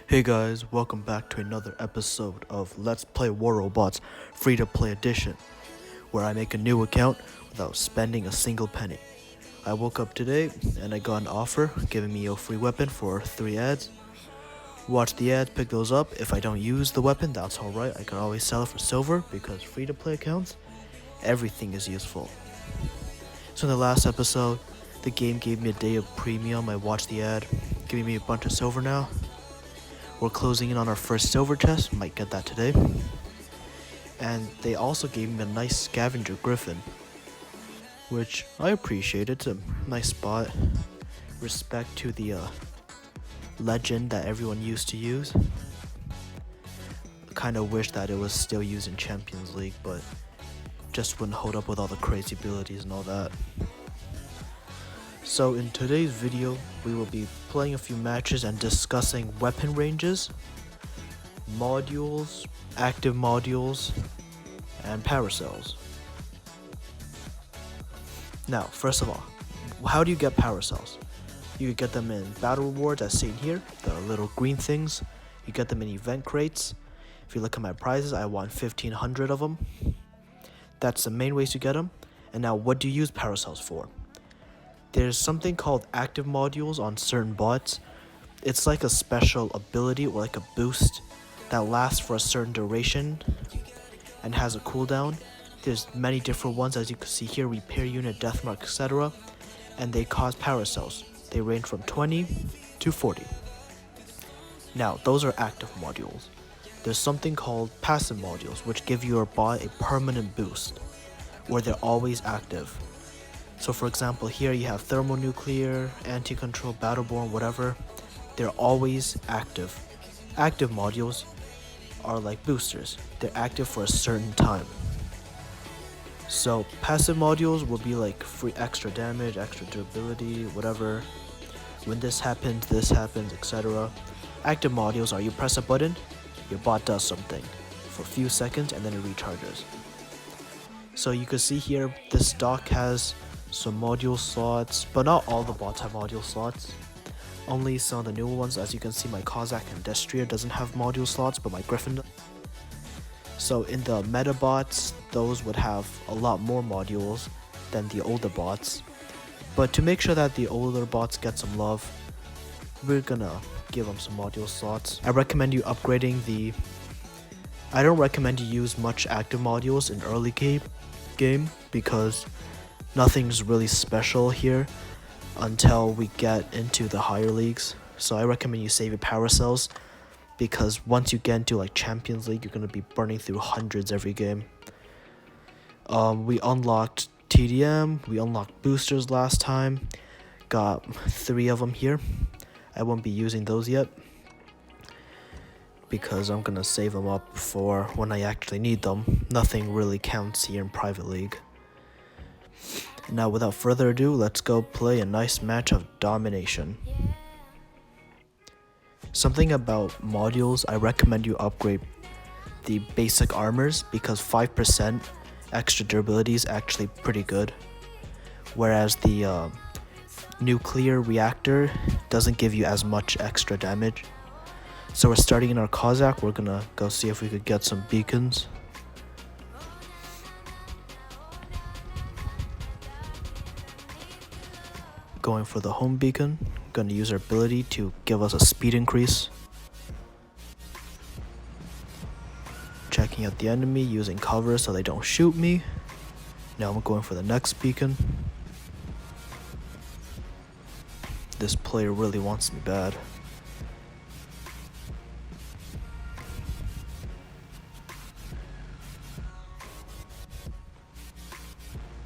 Hey guys, welcome back to another episode of Let's Play War Robots Free-to-Play Edition, where I make a new account without spending a single penny. I woke up today and I got an offer giving me a free weapon for 3 ads. Watch the ads, pick those up. If I don't use the weapon, that's alright. I can always sell it for silver because free-to-play accounts, everything is useful. So in the last episode, the game gave me a day of premium. I watched the ad, giving me a bunch of silver now. We're closing in on our first silver chest, might get that today. And they also gave me a nice Scavenger Griffin, which I appreciate. It's a nice spot. Respect to the legend that everyone used to use. Kinda wish that it was still used in Champions League, but just wouldn't hold up with all the crazy abilities and all that. So in today's video, we will be playing a few matches and discussing weapon ranges, modules, active modules, and paracells. Now, first of all, how do you get paracells? You get them in battle rewards as seen here, the little green things. You get them in event crates. If you look at my prizes, I won 1,500 of them. That's the main ways to get them. And now, what do you use paracells for? There's something called active modules on certain bots. It's like a special ability or like a boost that lasts for a certain duration and has a cooldown. There's many different ones, as you can see here, repair unit, deathmark, etc. And they cause paracells. They range from 20 to 40. Now, those are active modules. There's something called passive modules, which give your bot a permanent boost, where they're always active. So for example, here you have thermonuclear, anti-control, battleborn, whatever. They're always active. Active modules are like boosters. They're active for a certain time. So passive modules will be like free extra damage, extra durability, whatever. When this happens, etc. Active modules are you press a button, your bot does something for a few seconds and then it recharges. So you can see here, this dock has some module slots, but not all the bots have module slots. Only some of the newer ones. As you can see, my Cossack and Destrier doesn't have module slots, but my Griffin does. So in the meta bots, those would have a lot more modules than the older bots. But to make sure that the older bots get some love, we're gonna give them some module slots. I recommend you upgrading the... I don't recommend you use much active modules in early game because nothing's really special here until we get into the higher leagues. So I recommend you save your paracells because once you get into like Champions League, you're going to be burning through hundreds every game. We unlocked TDM, we unlocked boosters last time, got 3 of them here. I won't be using those yet because I'm going to save them up for when I actually need them. Nothing really counts here in Private League. Now, without further ado, let's go play a nice match of domination. Something about modules, I recommend you upgrade the basic armors because 5% extra durability is actually pretty good. Whereas the nuclear reactor doesn't give you as much extra damage. So we're starting in our Cossack. We're gonna go see if we could get some beacons. Going for the home beacon. Going to use our ability to give us a speed increase. Checking out the enemy, using cover so they don't shoot me. Now I'm going for the next beacon. This player really wants me bad.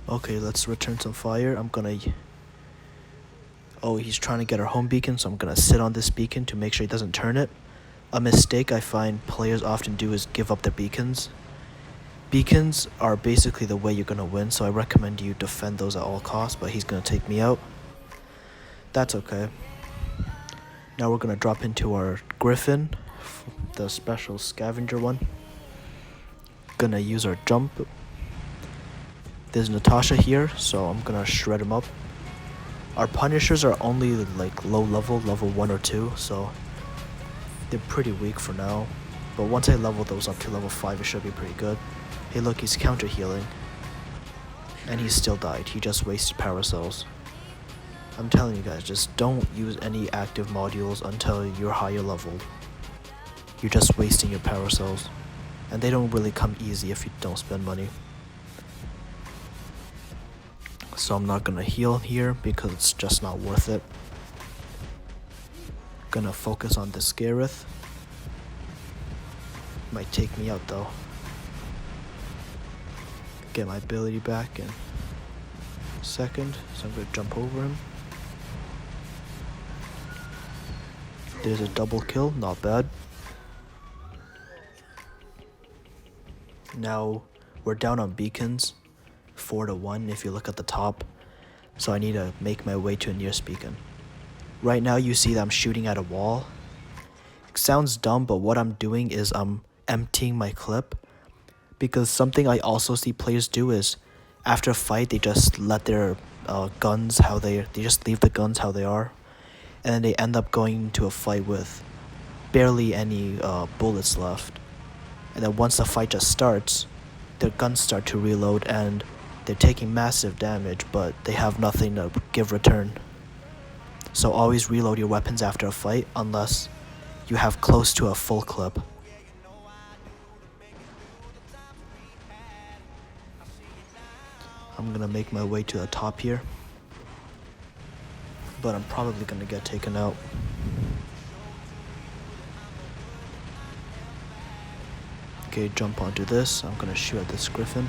Okay, let's return some fire. I'm gonna... Oh, he's trying to get our home beacon, so I'm going to sit on this beacon to make sure he doesn't turn it. A mistake I find players often do is give up their beacons. Beacons are basically the way you're going to win, so I recommend you defend those at all costs, but he's going to take me out. That's okay. Now we're going to drop into our Griffin, the special scavenger one. Gonna use our jump. There's Natasha here, so I'm gonna shred him up. Our punishers are only like low level, level 1 or 2, so They're pretty weak for now, but once I level those up to level 5, it should be pretty good. Hey look, he's counter healing. And he still died, he just wasted power cells. I'm telling you guys, just don't use any active modules until you're higher leveled. You're just wasting your power cells. And they don't really come easy if you don't spend money. So I'm not gonna heal here because it's just not worth it. Gonna focus on this Scarith. Might take me out though. Get my ability back in a second, so I'm gonna jump over him. There's a double kill, not bad. Now we're down on beacons, 4-1 if you look at the top. So I need to make my way to a nearest beacon. Right now you see that I'm shooting at a wall. It sounds dumb, but what I'm doing is I'm emptying my clip. Because something I also see players do is after a fight they just let their guns how they just leave the guns how they are. And then they end up going into a fight with barely any bullets left. And then once the fight just starts, their guns start to reload and they're taking massive damage, but they have nothing to give return. So always reload your weapons after a fight unless you have close to a full clip. I'm gonna make my way to the top here, but I'm probably gonna get taken out. Okay, jump onto this. I'm gonna shoot at this Griffin.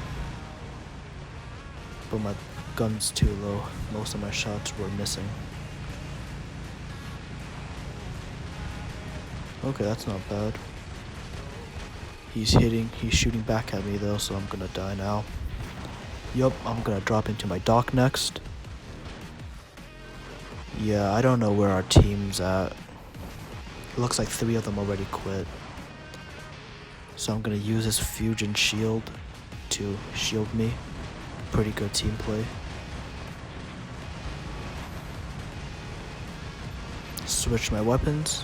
But my gun's too low. Most of my shots were missing. Okay, that's not bad. He's shooting back at me though, so I'm gonna die now. Yup, I'm gonna drop into my dock next. Yeah, I don't know where our team's at. It looks like 3 of them already quit. So I'm gonna use this fusion shield to shield me. Pretty good team play. Switch my weapons.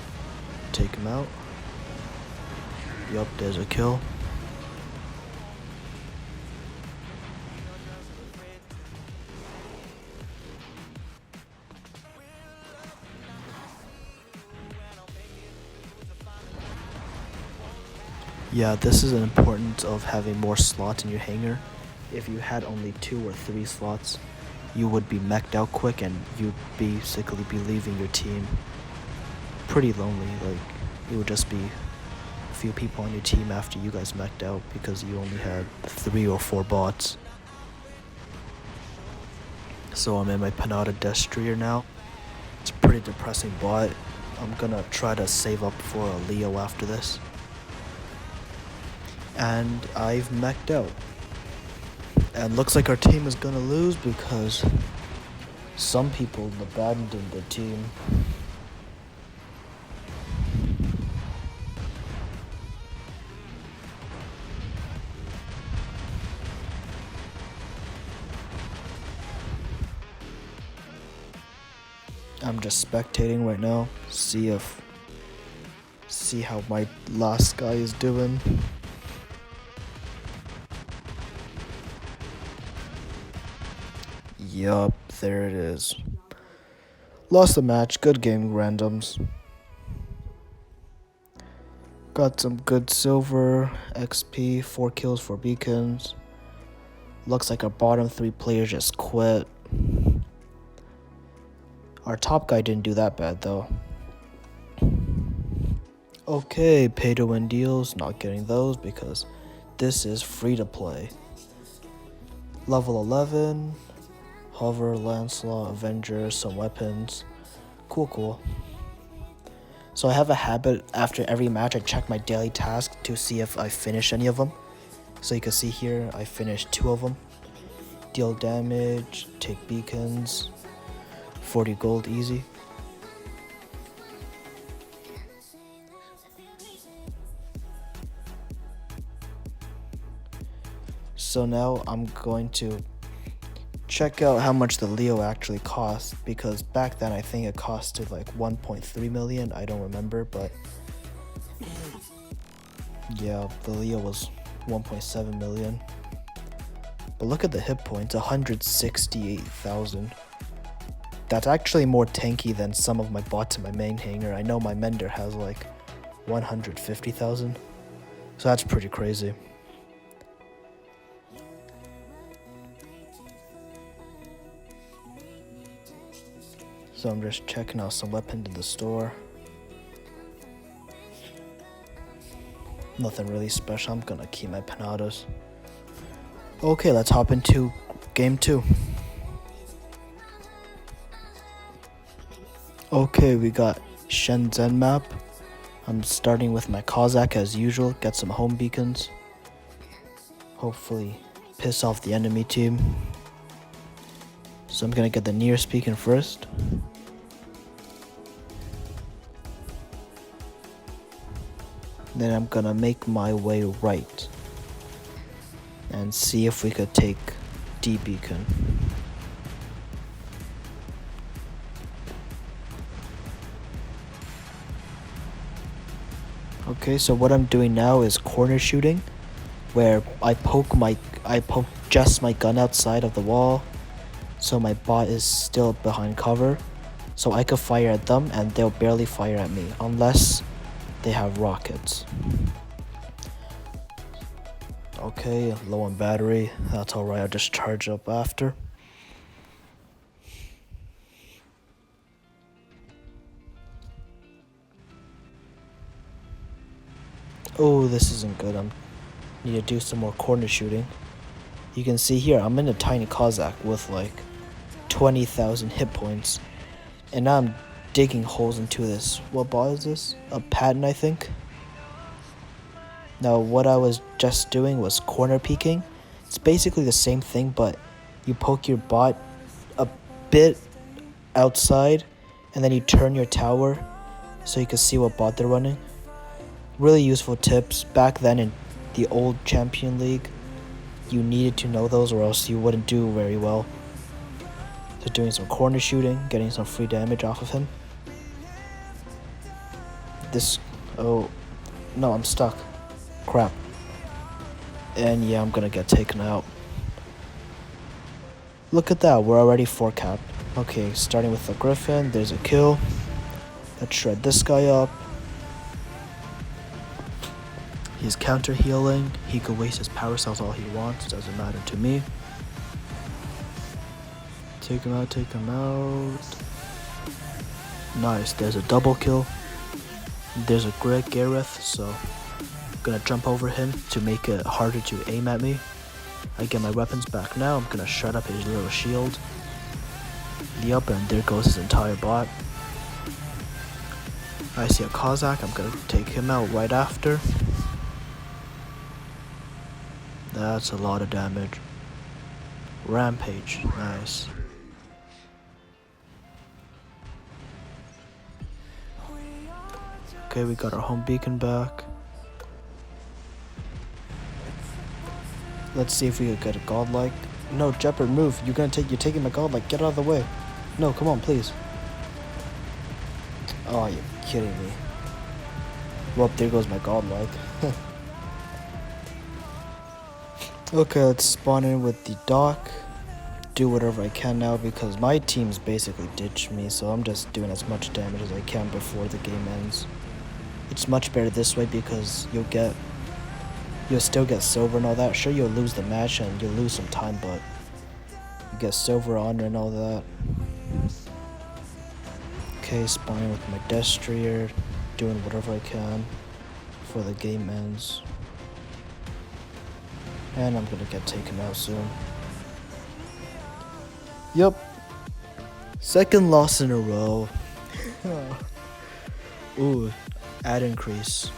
Take him out. Yup, there's a kill. Yeah, this is an importance of having more slots in your hangar. If you had only 2 or 3 slots, you would be mech'd out quick and you'd basically be leaving your team pretty lonely. Like, it would just be a few people on your team after you guys mech'd out because you only had 3 or 4 bots. So I'm in my Panada Destroyer now. It's a pretty depressing bot. I'm gonna try to save up for a Leo after this. And I've mech'd out. And looks like our team is gonna lose because some people abandoned the team. I'm just spectating right now, see how my last guy is doing. Yup, there it is. Lost the match, good game, randoms. Got some good silver, XP, 4 kills, 4 beacons. Looks like our bottom 3 players just quit. Our top guy didn't do that bad though. Okay, pay to win deals, not getting those because this is free to play. Level 11. Hover, Lancelot, Avenger, some weapons. Cool. So I have a habit after every match I check my daily tasks to see if I finish any of them. So you can see here I finished 2 of them. Deal damage, take beacons, 40 gold easy. So now I'm going to check out how much the Leo actually cost, because back then I think it costed like 1.3 million, I don't remember, but Yeah, the Leo was 1.7 million. But look at the hit points, 168,000. That's actually more tanky than some of my bots in my main hangar. I know my Mender has like 150,000. So that's pretty crazy. So I'm just checking out some weapons in the store. Nothing really special. I'm gonna keep my panadas. Okay, let's hop into game 2. Okay, we got Shenzhen map. I'm starting with my Cossack as usual. Get some home beacons. Hopefully piss off the enemy team. So I'm gonna get the nearest beacon first. Then I'm gonna make my way right and see if we could take D beacon. Okay, so what I'm doing now is corner shooting, where I poke just my gun outside of the wall, so my bot is still behind cover, so I could fire at them and they'll barely fire at me unless they have rockets. Okay, low on battery. That's alright, I'll just charge up after. Oh, this isn't good. I need to do some more corner shooting. You can see here, I'm in a tiny Cossack with like 20,000 hit points. And now I'm digging holes into this. What bot is this? A Patton, I think. Now, what I was just doing was corner peeking. It's basically the same thing, but you poke your bot a bit outside, and then you turn your tower so you can see what bot they're running. Really useful tips. Back then in the old Champion League, you needed to know those or else you wouldn't do very well. So doing some corner shooting, getting some free damage off of him. Oh, no, I'm stuck. Crap. And yeah, I'm gonna get taken out. Look at that, we're already 4 cap. Okay, starting with the Griffin, there's a kill. Let's shred this guy up. He's counter healing. He could waste his power cells all he wants, doesn't matter to me. Take him out, take him out. Nice, there's a double kill. There's a Gareth, so I'm gonna jump over him to make it harder to aim at me. I get my weapons back now. I'm gonna shut up his little shield. Yup, and there goes his entire bot. I see a Cossack. I'm gonna take him out right after. That's a lot of damage. Rampage, nice. Okay, we got our home beacon back. Let's see if we could get a godlike. No, Jeopard, move. You're taking my godlike. Get out of the way. No, come on, please. Oh, you're kidding me. Well, there goes my godlike. Okay, let's spawn in with the dock. Do whatever I can now because my team's basically ditched me, so I'm just doing as much damage as I can before the game ends. It's much better this way because you'll still get silver and all that. Sure, you'll lose the match and you'll lose some time, but you get silver, honor, and all that. Okay, spawning with my Destroyer, doing whatever I can before the game ends. And I'm gonna get taken out soon. Yup. Second loss in a row. Ooh, ad increase.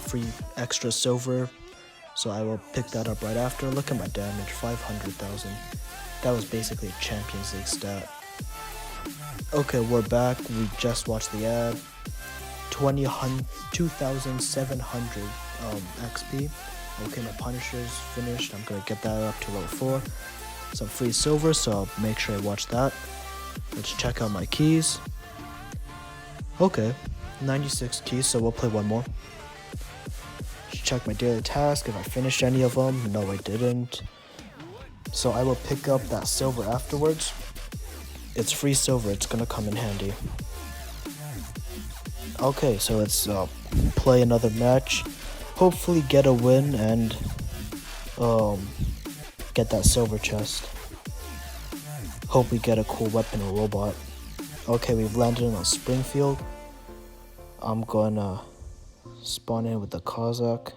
Free extra silver. So I will pick that up right after. Look at my damage, 500,000. That was basically a Champions League stat. Okay, we're back. We just watched the ad. 2,700 XP. Okay, my Punisher's finished. I'm gonna get that up to level 4. Some free silver, so I'll make sure I watch that. Let's check out my keys. Okay, 96 keys, so we'll play one more. check my daily task if I finished any of them. No, I didn't. So I will pick up that silver afterwards. It's free silver, it's gonna come in handy. Okay, so let's play another match. Hopefully get a win and get that silver chest. Hope we get a cool weapon or robot. Okay, we've landed on Springfield. I'm gonna spawn in with the Kazakh.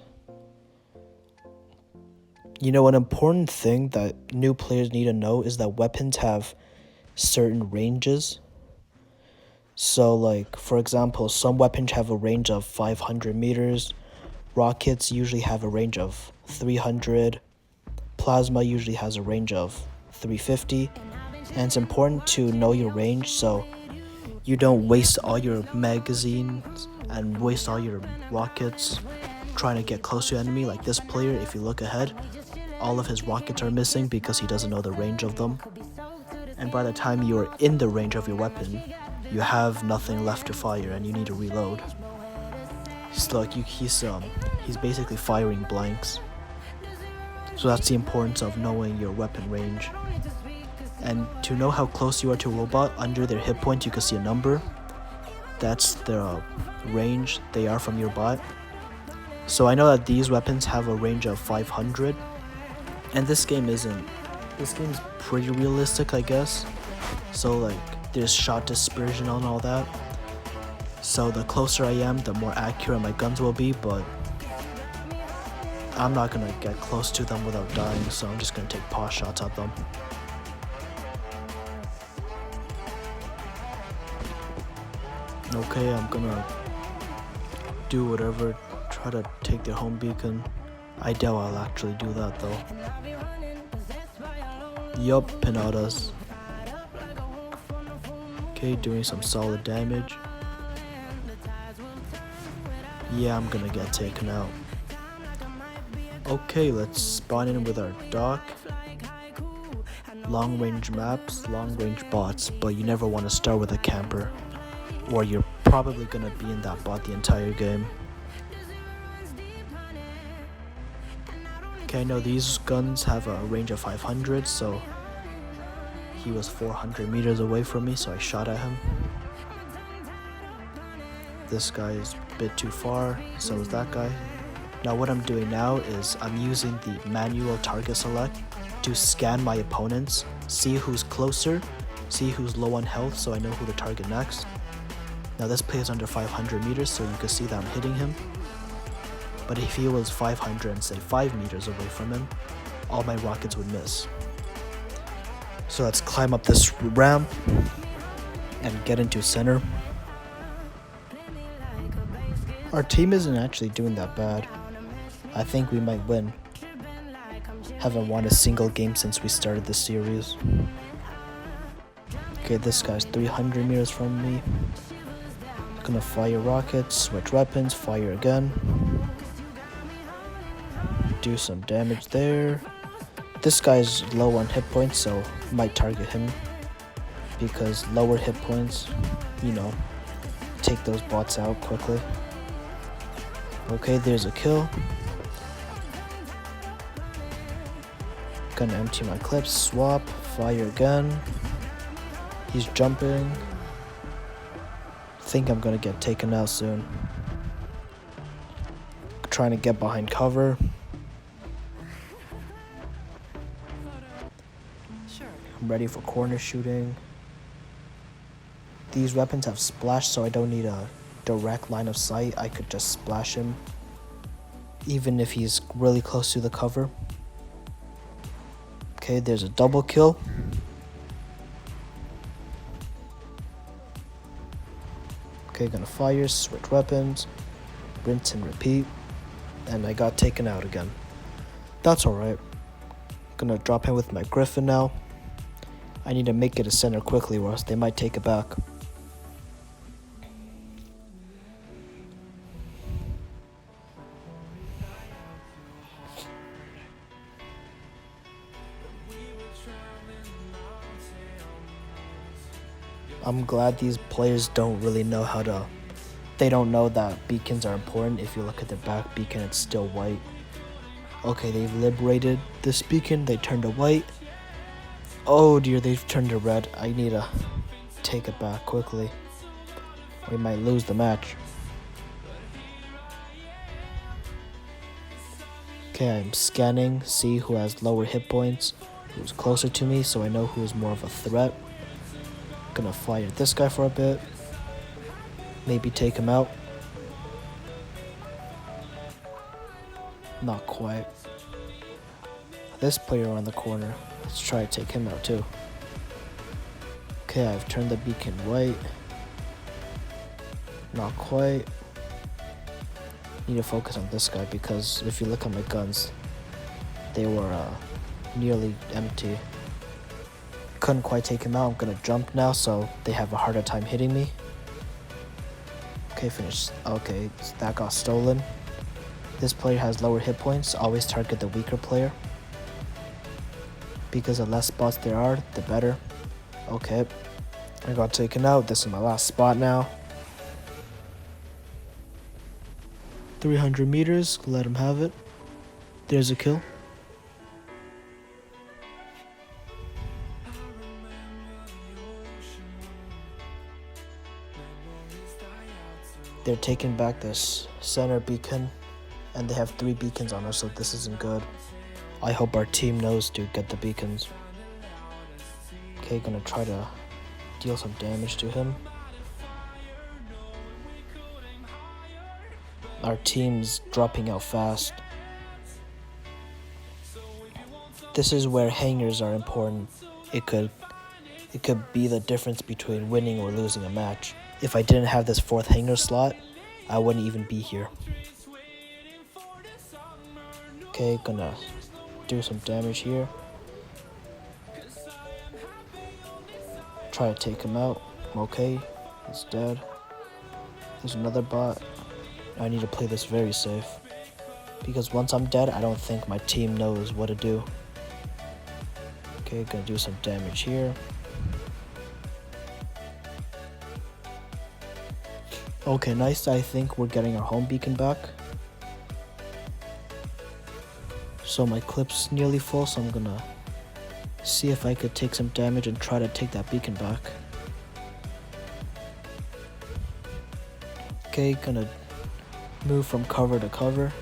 You know, an important thing that new players need to know is that weapons have certain ranges. So like, for example, some weapons have a range of 500 meters. Rockets usually have a range of 300. Plasma usually has a range of 350. And it's important to know your range so you don't waste all your magazines and waste all your rockets trying to get close to enemy. Like this player, if you look ahead, all of his rockets are missing because he doesn't know the range of them. And by the time you're in the range of your weapon, you have nothing left to fire and you need to reload. So like he's basically firing blanks. So that's the importance of knowing your weapon range. And to know how close you are to a robot, under their hit point you can see a number. That's the range they are from your bot. So I know that these weapons have a range of 500. And this game's pretty realistic, I guess. So like there's shot dispersion and all that. So the closer I am, the more accurate my guns will be, but I'm not gonna get close to them without dying, so I'm just gonna take pot shots at them. Okay, I'm gonna do whatever, try to take their home beacon. I doubt I'll actually do that though. Yup, pinatas. Okay, doing some solid damage. Yeah, I'm gonna get taken out. Okay, let's spawn in with our dock. Long range maps, long range bots, but you never want to start with a camper, or you're probably gonna be in that bot the entire game. Okay, I know these guns have a range of 500, so he was 400 meters away from me, so I shot at him. This guy is a bit too far, so is that guy. Now what I'm doing now is I'm using the manual target select to scan my opponents, see who's closer, see who's low on health so I know who to target next. Now this player is under 500 meters, so you can see that I'm hitting him. But if he was 500 and say 5 meters away from him, all my rockets would miss. So let's climb up this ramp and get into center. Our team isn't actually doing that bad. I think we might win. Haven't won a single game since we started this series. Okay, this guy's 300 meters from me. Gonna fire rockets, switch weapons, fire again. Do some damage there. This guy's low on hit points, so might target him. Because lower hit points, you know, take those bots out quickly. Okay, there's a kill. Gonna empty my clips, swap, fire again. He's jumping. Think I'm gonna get taken out soon. Trying to get behind cover. I'm ready for corner shooting. These weapons have splash, so I don't need a direct line of sight. I could just splash him, even if he's really close to the cover. Okay, there's a double kill. Okay, gonna fire, switch weapons, rinse and repeat, and I got taken out again. That's alright. Gonna drop in with my Griffin now. I need to make it a center quickly or else they might take it back. I'm glad these players don't really know how to they don't know that beacons are important. If you look at the back beacon, it's still white. Okay, they've liberated this beacon. They turned to white. Oh dear, they've turned to red. I need to take it back quickly. We might lose the match. Okay, I'm scanning, see who has lower hit points, who's closer to me, so I know who is more of a threat. Gonna fire this guy for a bit. Maybe take him out. Not quite. This player on the corner. Let's try to take him out too. Okay, I've turned the beacon white. Not quite. Need to focus on this guy because if you look at my guns, they were nearly empty. Couldn't quite take him out. I'm gonna jump now, so they have a harder time hitting me. Okay, finished. Okay, that got stolen. This player has lower hit points. Always target the weaker player. Because the less spots there are, the better. Okay, I got taken out. This is my last spot now. 300 meters, let him have it. There's a kill. They're taking back this center beacon, and they have 3 beacons on us, so this isn't good. I hope our team knows to get the beacons. Okay, gonna try to deal some damage to him. Our team's dropping out fast. This is where hangers are important. It could be the difference between winning or losing a match. If I didn't have this 4th hanger slot, I wouldn't even be here. Okay, gonna do some damage here. Try to take him out. Okay, he's dead. There's another bot. I need to play this very safe. Because once I'm dead, I don't think my team knows what to do. Okay, gonna do some damage here. Okay, nice. I think we're getting our home beacon back. So my clip's nearly full, so I'm gonna see if I could take some damage and try to take that beacon back. Okay, gonna move from cover to cover.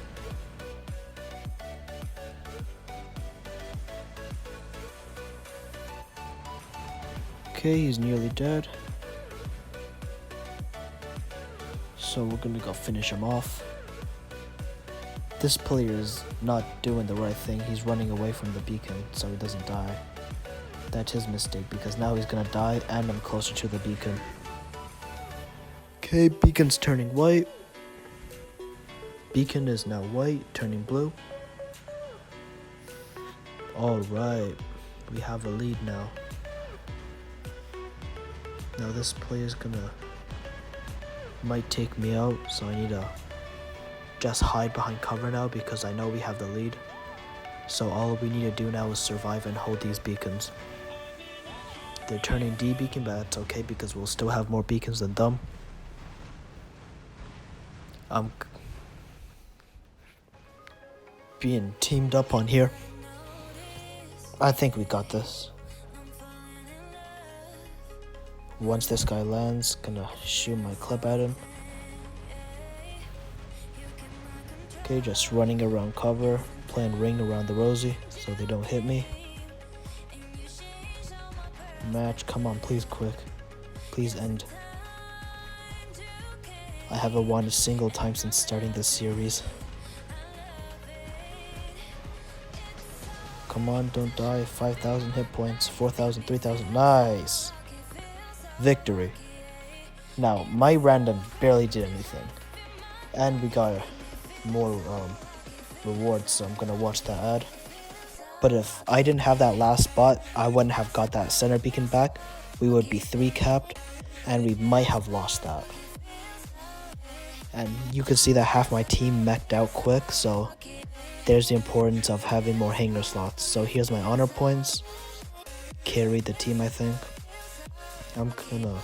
Okay, he's nearly dead. So we're gonna go finish him off. This player is not doing the right thing. He's running away from the beacon so he doesn't die. That's his mistake because now he's gonna die and I'm closer to the beacon. Okay, beacon's turning white. Beacon is now white, turning blue. Alright, we have a lead now. Now this player's might take me out, so I need to just hide behind cover now because I know we have the lead. So all we need to do now is survive and hold these beacons. They're turning D beacon, but that's okay because we'll still have more beacons than them. I'm being teamed up on here. I think we got this. Once this guy lands, gonna shoot my clip at him. Okay, just running around cover, playing ring around the Rosie so they don't hit me. Match, come on, please quick. Please end. I haven't won a single time since starting this series. Come on, don't die. 5,000 hit points, 4,000, 3,000. Nice. Victory. Now, my random barely did anything. And we got more rewards, so I'm gonna watch that ad. But if I didn't have that last spot, I wouldn't have got that center beacon back. We would be 3 capped, and we might have lost that. And you can see that half my team mech'd out quick, so there's the importance of having more hanger slots. So here's my honor points. Carried the team, I think. I'm gonna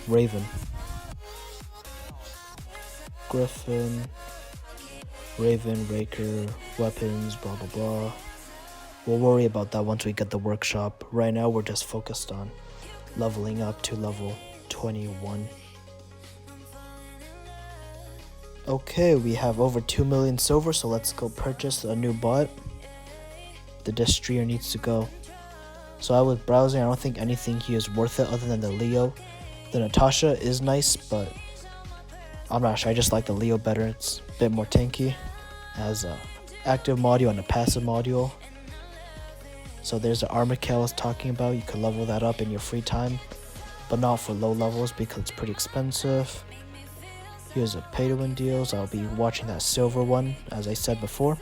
Raven. Griffin. Raven, Raker, weapons, blah blah blah. We'll worry about that once we get the workshop. Right now we're just focused on leveling up to level 21. Okay, we have over 2 million silver, so let's go purchase a new bot. The Destroyer needs to go. So I was browsing, I don't think anything here is worth it other than the Leo. The Natasha is nice, but I'm not sure. I just like the Leo better. It's a bit more tanky. It has a active module and a passive module. So there's the armor kit I was talking about. You could level that up in your free time, but not for low levels because it's pretty expensive. Here's a pay to win deals. I'll be watching that silver one as I said before.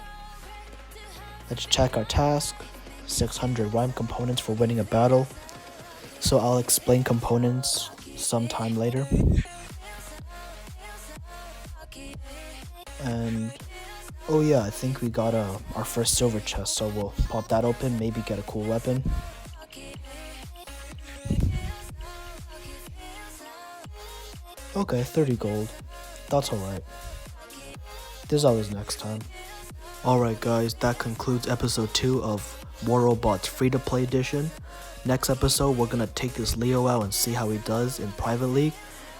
Let's check our task. 600 rhyme components for winning a battle. So I'll explain components sometime later. And oh yeah, I think we got our first silver chest, so we'll pop that open, maybe get a cool weapon. Okay, 30 gold. That's alright. There's always next time. Alright guys, that concludes episode 2 of War Robots Free-to-Play Edition. Next episode, we're gonna take this Leo out and see how he does in Private League.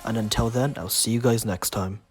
And until then, I'll see you guys next time.